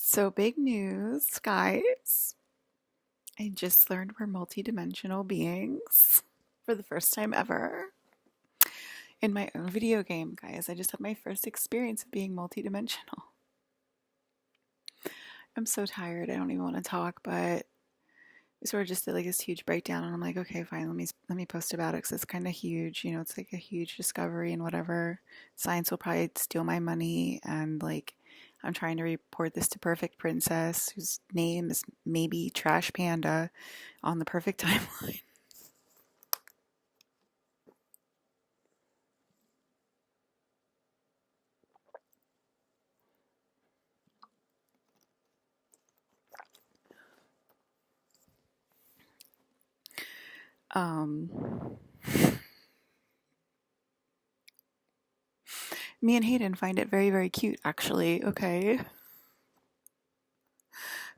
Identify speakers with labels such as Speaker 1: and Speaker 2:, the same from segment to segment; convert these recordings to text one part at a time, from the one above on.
Speaker 1: So big news, guys. I just learned we're multidimensional beings for the first time ever in my own video game, guys. I just had my first experience of being multidimensional. I'm so tired. I don't even want to talk, but we sort of just did like this huge breakdown, and I'm like, okay, fine. Let me post about it because it's kind of huge. It's like a huge discovery and whatever. Science will probably steal my money, and like, I'm trying to report this to Perfect Princess, whose name is maybe Trash Panda, on the Perfect Timeline. Um, Me and Hayden find it very, very cute, actually. Okay.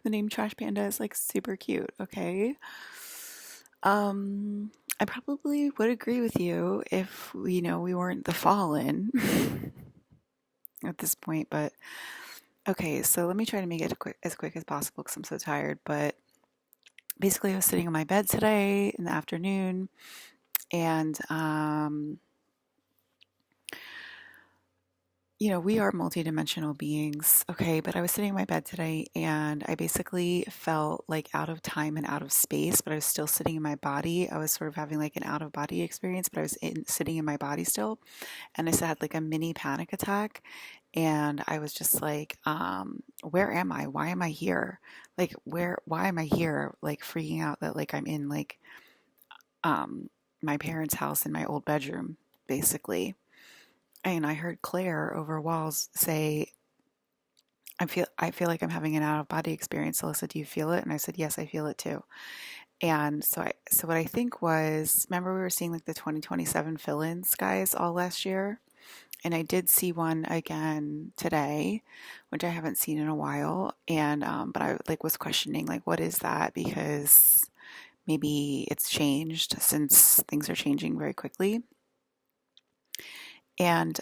Speaker 1: The name Trash Panda is like super cute. Okay. I probably would agree with you if we weren't the fallen at this point, but okay, so let me try to make it quick as possible because I'm so tired. But basically, I was sitting on my bed today in the afternoon, and we are multidimensional beings, okay? But I was sitting in my bed today and I basically felt like out of time and out of space, but I was still sitting in my body. I was sort of having like an out of body experience, but I was sitting in my body still. And I just had like a mini panic attack. And I was just like, where am I? Why am I here? Like, why am I here? Like, freaking out that like I'm in like um, my parents' house in my old bedroom, basically. And I heard Claire over walls say, I feel like I'm having an out of body experience. Alyssa, do you feel it? And I said, yes, I feel it too. And so what I think was, remember we were seeing like the 2027 fill-ins guys all last year? And I did see one again today, which I haven't seen in a while. And but I like was questioning like, what is that? Because maybe it's changed since things are changing very quickly. And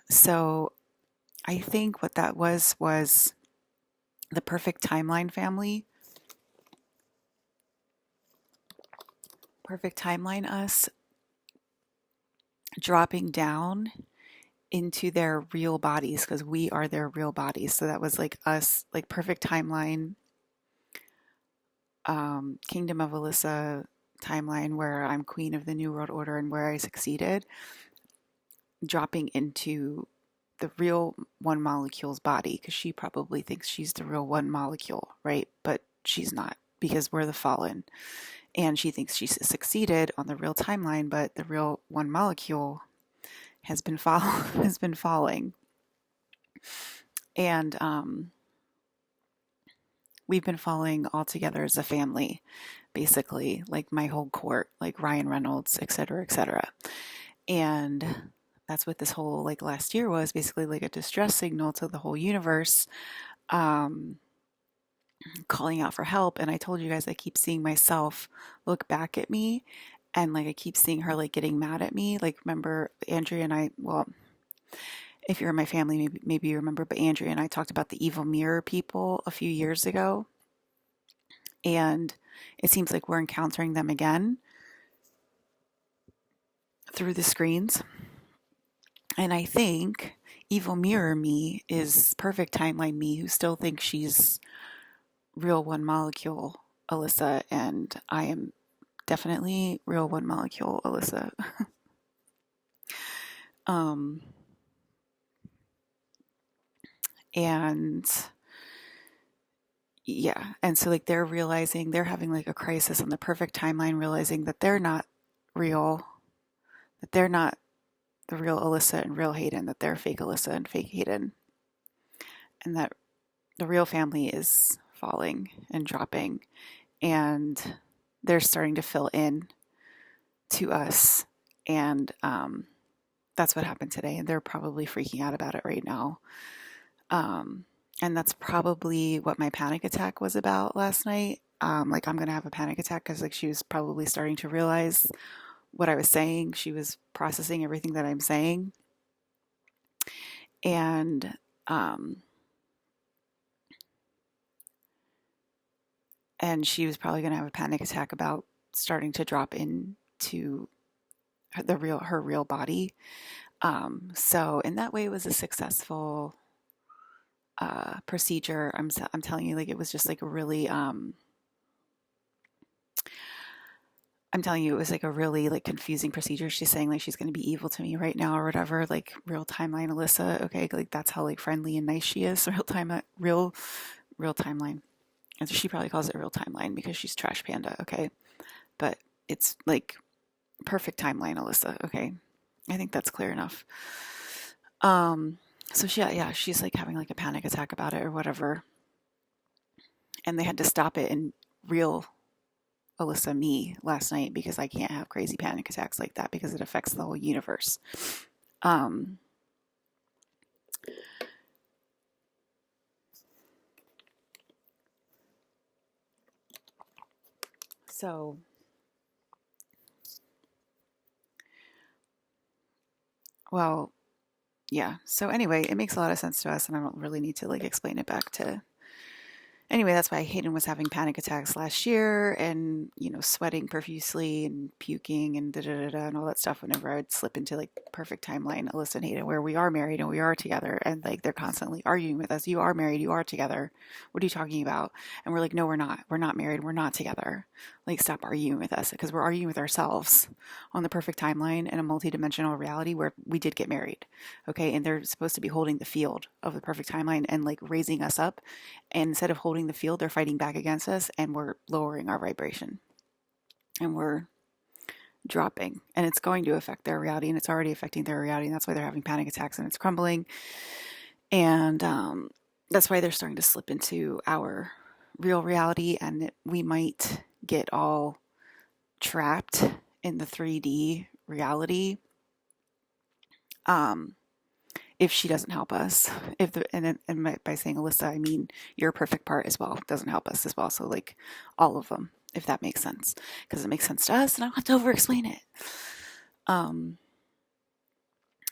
Speaker 1: so I think what that was the Perfect Timeline family. Perfect Timeline us dropping down into their real bodies because we are their real bodies. So that was like us, like Perfect Timeline, Kingdom of Alyssa timeline where I'm Queen of the New World Order and where I succeeded, dropping into the real one molecule's body because she probably thinks she's the real one molecule, right? But she's not because we're the fallen. And she thinks she's succeeded on the real timeline, but the real one molecule has been falling. And we've been falling all together as a family, basically, like my whole court, like Ryan Reynolds, et cetera, et cetera. And that's what this whole like last year was basically like a distress signal to the whole universe, um, calling out for help. And I told you guys I keep seeing myself look back at me, and like I keep seeing her like getting mad at me. Like remember Andrea and I, well, if you're in my family, maybe you remember, but Andrea and I talked about the evil mirror people a few years ago, and it seems like we're encountering them again through the screens. And I think evil mirror me is perfect timeline me who still thinks she's real one molecule Alyssa, and I am definitely real one molecule Alyssa. um, and yeah, and so like they're realizing they're having like a crisis on the perfect timeline, realizing that they're not real, that they're not the real Alyssa and real Hayden, that they're fake Alyssa and fake Hayden, and that the real family is falling and dropping, and they're starting to fill in to us. And that's what happened today. And they're probably freaking out about it right now. Um, and that's probably what my panic attack was about last night. Like I'm gonna have a panic attack because like she was probably starting to realize what I was saying. She was processing everything that I'm saying, and um, and she was probably going to have a panic attack about starting to drop into her real body. So in that way, it was a successful procedure. I'm telling you, like it was just like a really I'm telling you, it was like a really like confusing procedure. She's saying like she's going to be evil to me right now or whatever. Like real timeline, Alyssa. Okay, like that's how like friendly and nice she is. Real timeline. And so she probably calls it real timeline because she's trash panda. Okay, but it's like perfect timeline, Alyssa. Okay, I think that's clear enough. So yeah, she's like having like a panic attack about it or whatever, and they had to stop it in real Alyssa me last night because I can't have crazy panic attacks like that because it affects the whole universe. Um, so well, yeah. So anyway, it makes a lot of sense to us, and I don't really need to like explain it back to anyway, that's why Hayden was having panic attacks last year and, sweating profusely and puking and da da da da and all that stuff whenever I would slip into like perfect timeline, Alyssa and Hayden, where we are married and we are together. And like they're constantly arguing with us. You are married, you are together. What are you talking about? And we're like, no, we're not. We're not married. We're not together. Like, stop arguing with us because we're arguing with ourselves on the perfect timeline in a multidimensional reality where we did get married. Okay. And they're supposed to be holding the field of the perfect timeline and like raising us up. And instead of holding the field, they're fighting back against us and we're lowering our vibration and we're dropping. And it's going to affect their reality and it's already affecting their reality. And that's why they're having panic attacks and it's crumbling. And that's why they're starting to slip into our real reality. And we might get all trapped in the 3D reality. If she doesn't help us, and by saying Alyssa, I mean your perfect part as well doesn't help us as well. So like all of them, if that makes sense, because it makes sense to us, and I don't have to over-explain it.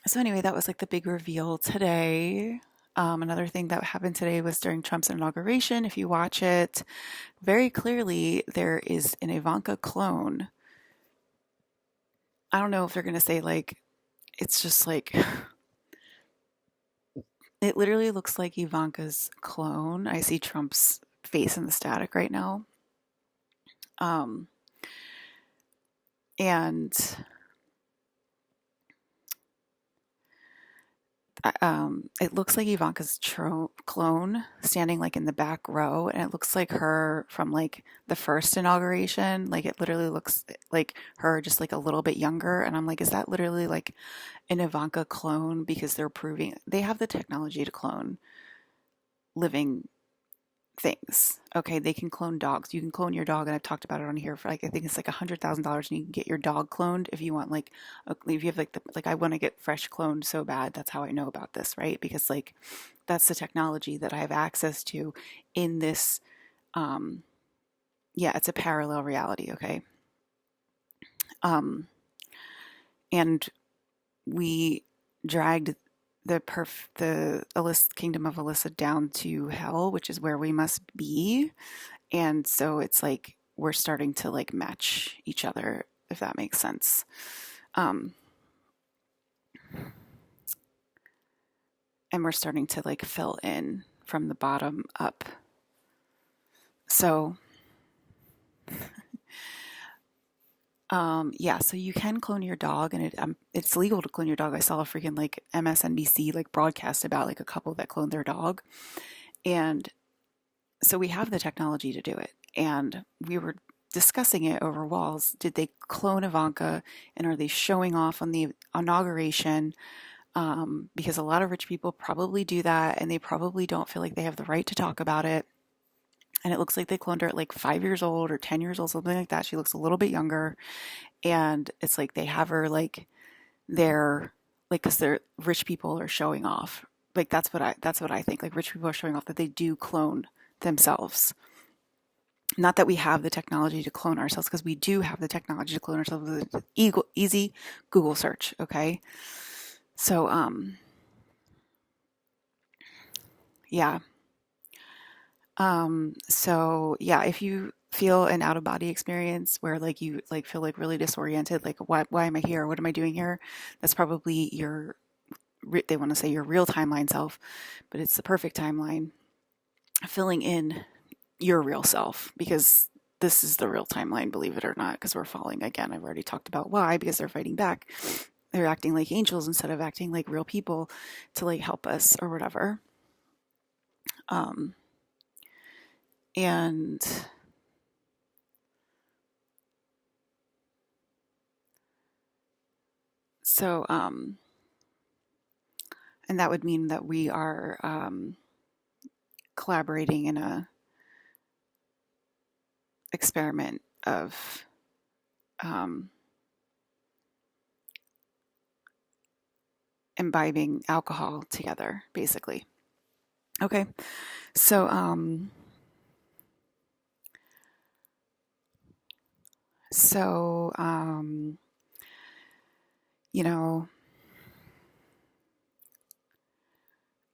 Speaker 1: So anyway, that was like the big reveal today. Another thing that happened today was during Trump's inauguration. If you watch it very clearly, there is an Ivanka clone. I don't know if they're gonna say like it's just like. It literally looks like Ivanka's clone. I see Trump's face in the static right now. And it looks like Ivanka's clone standing like in the back row, and it looks like her from like the first inauguration. Like it literally looks like her, just like a little bit younger. And I'm like, is that literally like an Ivanka clone? Because they're proving they have the technology to clone living things. Okay, they can clone dogs. You can clone your dog, and I've talked about it on here for like I think it's like $100,000, and you can get your dog cloned if you want. Like, if you have like I want to get fresh cloned so bad. That's how I know about this, right? Because like that's the technology that I have access to in this. Yeah, it's a parallel reality. Okay, and we dragged the Alyssa, kingdom of Alyssa down to hell, which is where we must be. And so it's like we're starting to like match each other, if that makes sense. And we're starting to like fill in from the bottom up. So yeah, so you can clone your dog, and it's legal to clone your dog. I saw a freaking like MSNBC like broadcast about like a couple that cloned their dog, and so we have the technology to do it. And we were discussing it over walls. Did they clone Ivanka, and are they showing off on the inauguration? Because a lot of rich people probably do that, and they probably don't feel like they have the right to talk about it. And it looks like they cloned her at like 5 years old or 10 years old, something like that. She looks a little bit younger. And it's like they have her like they're like because they're rich people are showing off. Like that's what I think. Like rich people are showing off that they do clone themselves. Not that we have the technology to clone ourselves, because we do have the technology to clone ourselves with an easy Google search. Okay, so yeah. So yeah, if you feel an out of body experience where like you like feel like really disoriented, like why am I here? What am I doing here? That's probably your they want to say your real timeline self, but it's the perfect timeline filling in your real self because this is the real timeline, believe it or not, because we're falling again. I've already talked about why, because they're fighting back. They're acting like angels instead of acting like real people to like help us or whatever. Um, and so, and that would mean that we are collaborating in a experiment of um, imbibing alcohol together, basically. Okay, so so you know,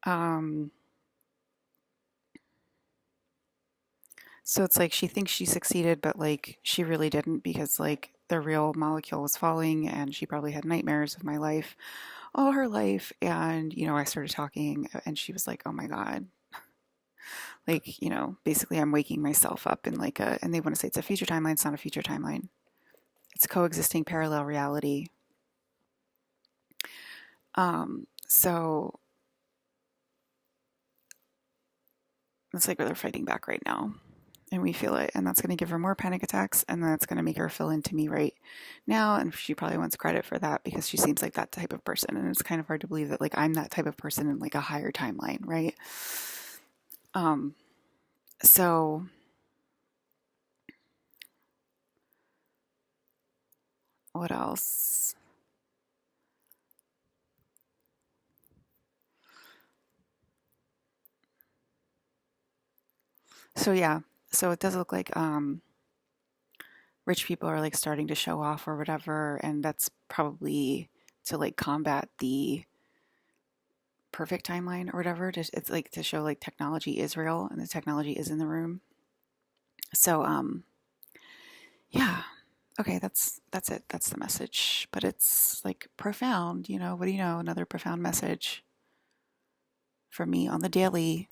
Speaker 1: um, so it's like she thinks she succeeded, but like she really didn't because like the real molecule was falling, and she probably had nightmares of my life all her life. And I started talking, and she was like, "Oh my God." Like, basically I'm waking myself up in like and they want to say it's a future timeline. It's not a future timeline. It's coexisting parallel reality. So it's like they're fighting back right now. And we feel it. And that's going to give her more panic attacks. And that's going to make her fill into me right now. And she probably wants credit for that because she seems like that type of person. And it's kind of hard to believe that like I'm that type of person in like a higher timeline, right? Um, so what else? So yeah, so it does look like rich people are like starting to show off or whatever, and that's probably to like combat the perfect timeline or whatever. It's like to show like technology is real and the technology is in the room. So yeah, okay, that's it. That's the message, but it's like profound. What do you know? Another profound message from me on the daily.